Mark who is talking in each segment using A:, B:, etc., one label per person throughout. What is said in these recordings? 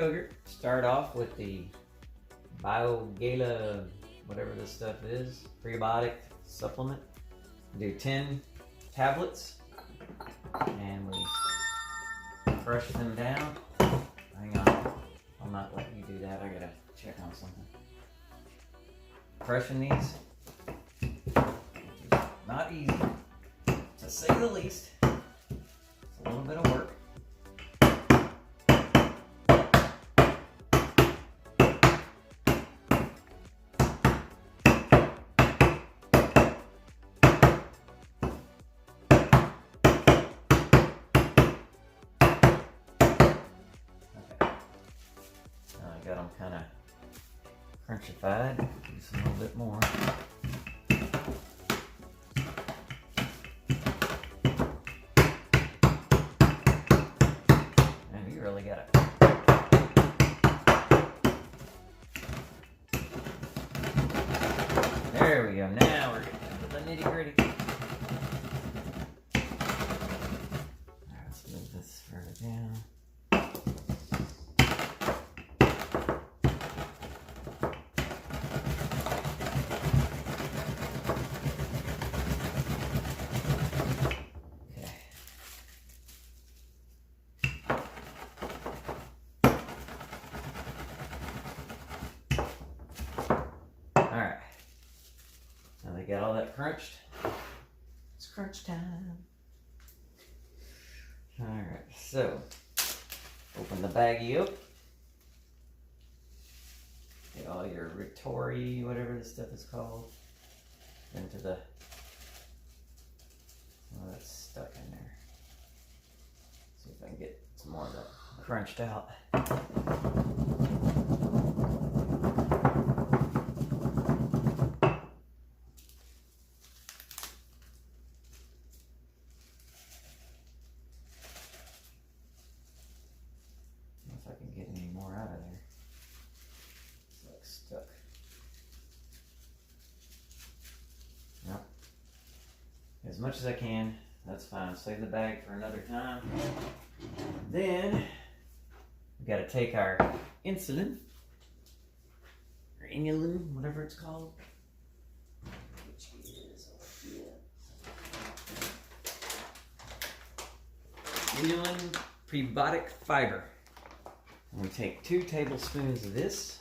A: yogurt. Start off with the BioGala, whatever this stuff is, probiotic supplement. Do 10 tablets, and we crush them down. Hang on, I'll not let you do that. I gotta check on something. Crushing these, not easy, to say the least. It's a little bit of work. Got them kind of crunchified. Use a little bit more. And you really got it. There we go. Now we're getting into the nitty-gritty. Alright, let's move this further down. Alright, now they got all that crunched. It's crunch time. Alright, so open the baggie up. Get all your Ritori, whatever this stuff is called, into the, oh, that's stuck in there. See if I can get some more of that crunched out. As much as I can, that's fine. Save the bag for another time. Then we got to take our insulin, or inulin, whatever it's called, which is over here. Inulin prebiotic fiber. And we take 2 tablespoons of this.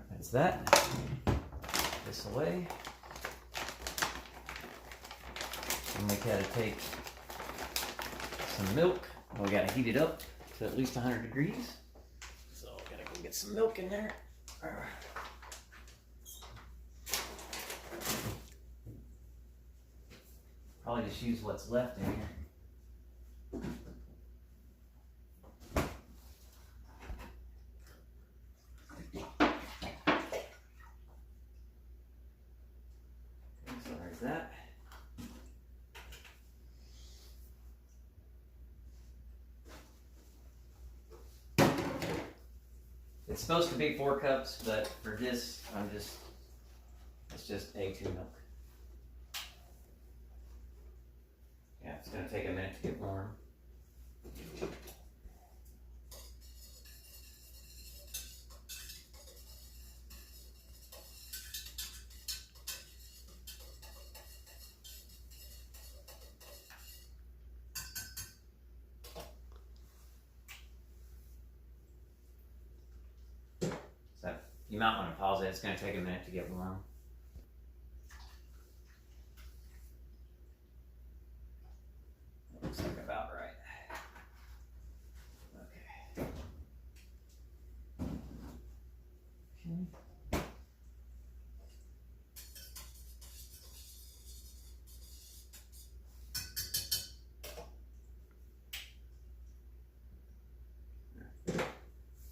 A: That's that. Put this away. And we gotta take some milk. We gotta heat it up to at least 100 degrees. So I gotta go get some milk in there. Probably just use what's left in here. That. It's supposed to be 4 cups, but for this, it's just A2 milk. Yeah, it's going to take a minute to get warm. You might want to pause it. It's going to take a minute to get warm. Looks like about right. Okay.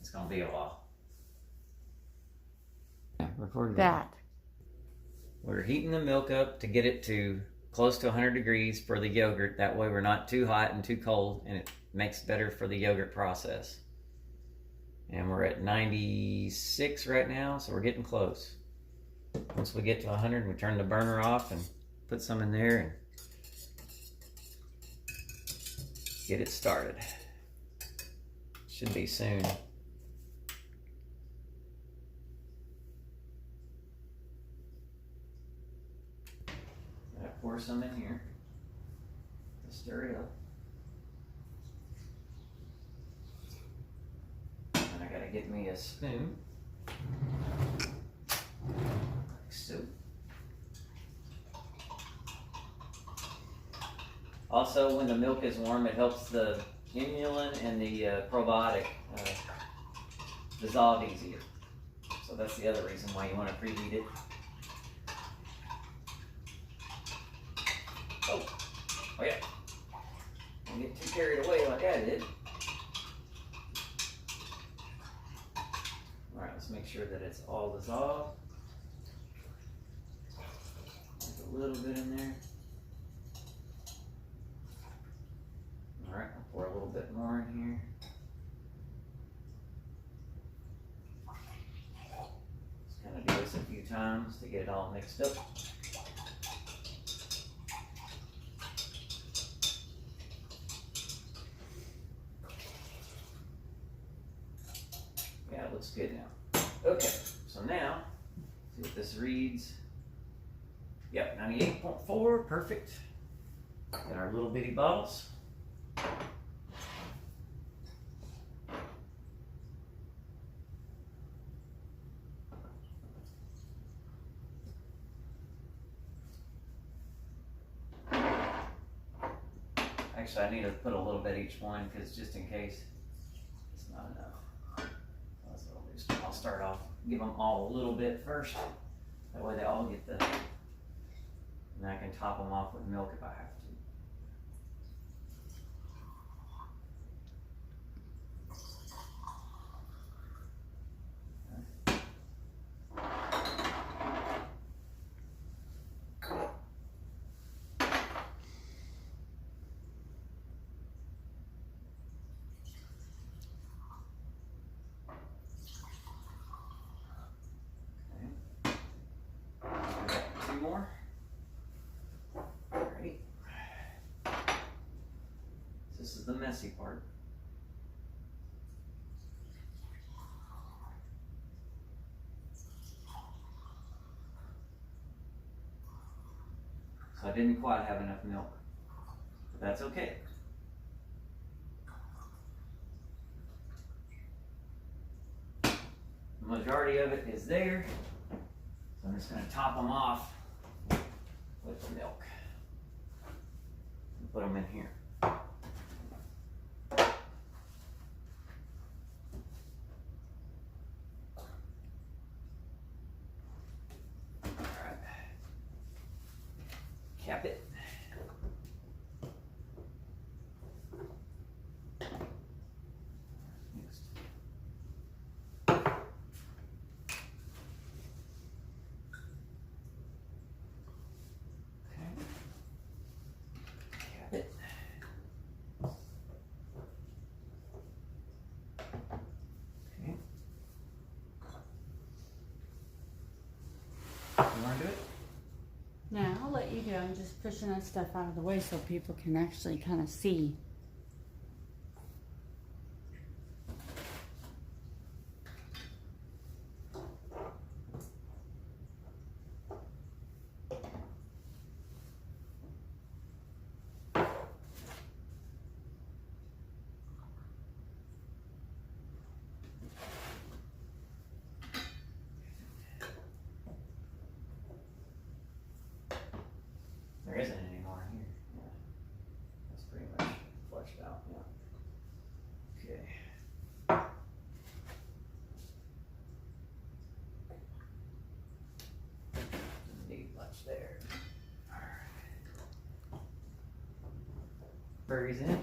A: It's going to be a while.
B: That.
A: We're heating the milk up to get it to close to 100 degrees for the yogurt. That way we're not too hot and too cold, and it makes it better for the yogurt process. And we're at 96 right now, so we're getting close. Once we get to 100, we turn the burner off and put some in there and get it started. Should be soon. Gotta pour some in here to stir it up. And I gotta get me a spoon. Like so. Also, when the milk is warm, it helps the inulin and the probiotic dissolve easier. So that's the other reason why you want to preheat it. Oh yeah. Don't get too carried away like I did. Alright, let's make sure that it's all dissolved. There's a little bit in there. Alright, I'll pour a little bit more in here. Just kind of do this a few times to get it all mixed up. Yeah, it looks good now. Okay, so now, see what this reads. Yep, 98.4, perfect. Got our little bitty bottles. Actually, I need to put a little bit each one because just in case it's not enough. That's what I'll do. I'll start off, give them all a little bit first. That way they all get the, and I can top them off with milk if I have to. More. Alright. This is the messy part. So I didn't quite have enough milk, but that's okay. The majority of it is there, so I'm just going to top them off with the milk and put them in here. Alright. Cap it. Next. You want to do it?
B: No, I'll let you do. I'm just pushing that stuff out of the way so people can actually kind of see.
A: There isn't any more here. Yeah. That's pretty much flushed out. Yeah. Okay. Doesn't need much there. Alright. Berries in it.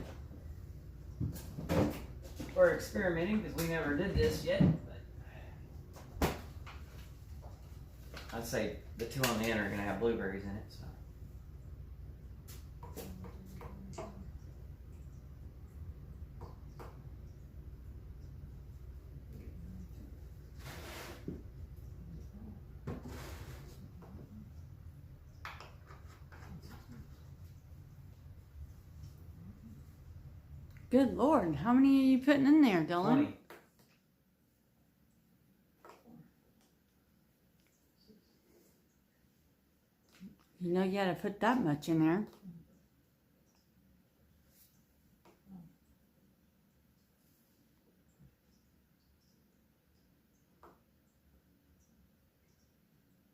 A: We're experimenting because we never did this yet. But I'd say the two on the end are going to have blueberries in it. So.
B: Good Lord, how many are you putting in there, Dylan?
A: 20.
B: You know you had to put that much in there.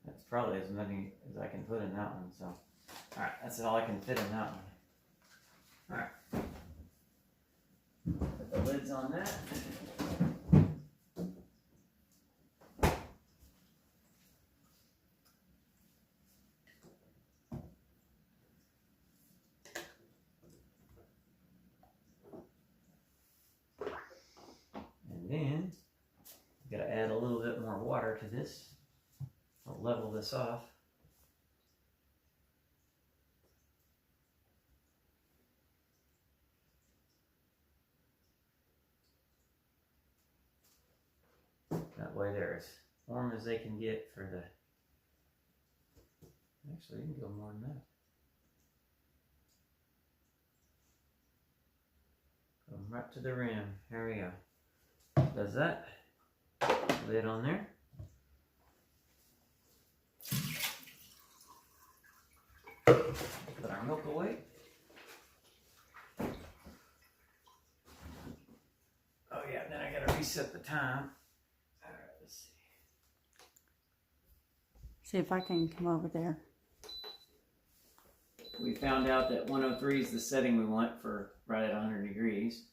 A: That's probably as many as I can put in that one. So, all right, that's all I can fit in that one. All right, put the lids on that. And then, got to add a little bit more water to this. I'll level this off. That way they're as warm as they can get for the... Actually, you can go more than that. Go right to the rim. Here we go. Does that. Lid on there. Put our milk away. Oh yeah, then I gotta reset the time. All right, let's see.
B: See if I can come over there.
A: We found out that 103 is the setting we want for right at 100 degrees.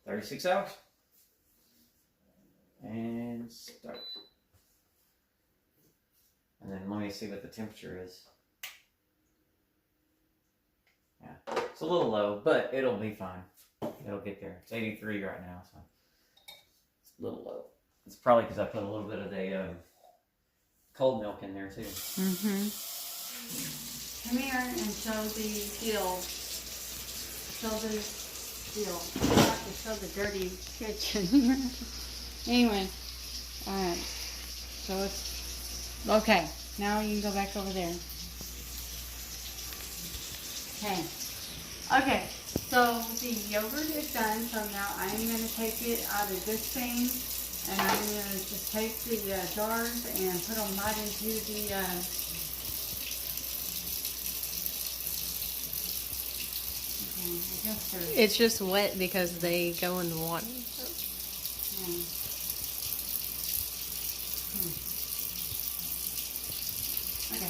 A: $36 hours. And start. And then let me see what the temperature is. Yeah, it's a little low, but it'll be fine. It'll get there. It's 83 right now, so it's a little low. It's probably because I put a little bit of the cold milk in there too.
B: Mm-hmm. Come here and show the deal. Show the deal. I have to show the dirty kitchen. Anyway, alright. So it's okay. Now you can go back over there. Okay. Okay. So the yogurt is done. So now I'm going to take it out of this thing. And I'm going to just take the jars and put them right into the okay, I guess they're...
C: It's just wet because they go in the water.
B: Yeah. Okay.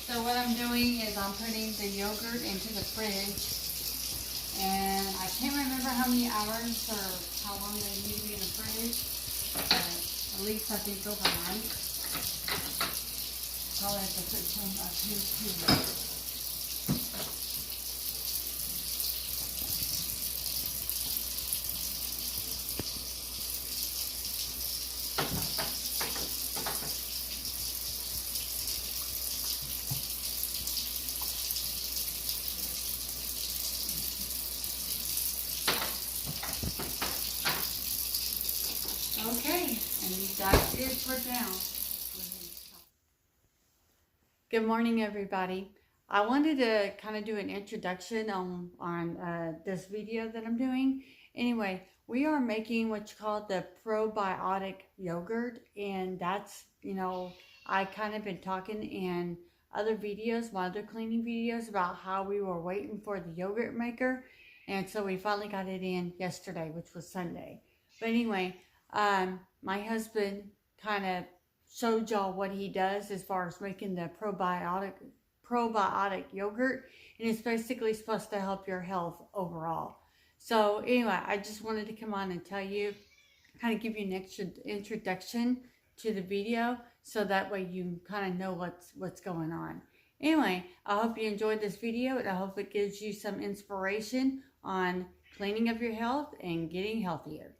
B: So what I'm doing is I'm putting the yogurt into the fridge, and I can't remember how many hours or how long they need to be in the fridge, but at least I think overnight. Probably have to put some up here too. Okay, and that is for now. Good morning, everybody. I wanted to kind of do an introduction on this video that I'm doing. Anyway, we are making what you call the probiotic yogurt, and that's, you know, I kind of been talking in other videos, my other cleaning videos, about how we were waiting for the yogurt maker, and so we finally got it in yesterday, which was Sunday. But anyway, my husband kind of showed y'all what he does as far as making the probiotic yogurt, and it's basically supposed to help your health overall. So anyway, I just wanted to come on and tell you, kind of give you an extra introduction to the video, so that way you kind of know what's going on. Anyway, I hope you enjoyed this video, and I hope it gives you some inspiration on cleaning up your health and getting healthier.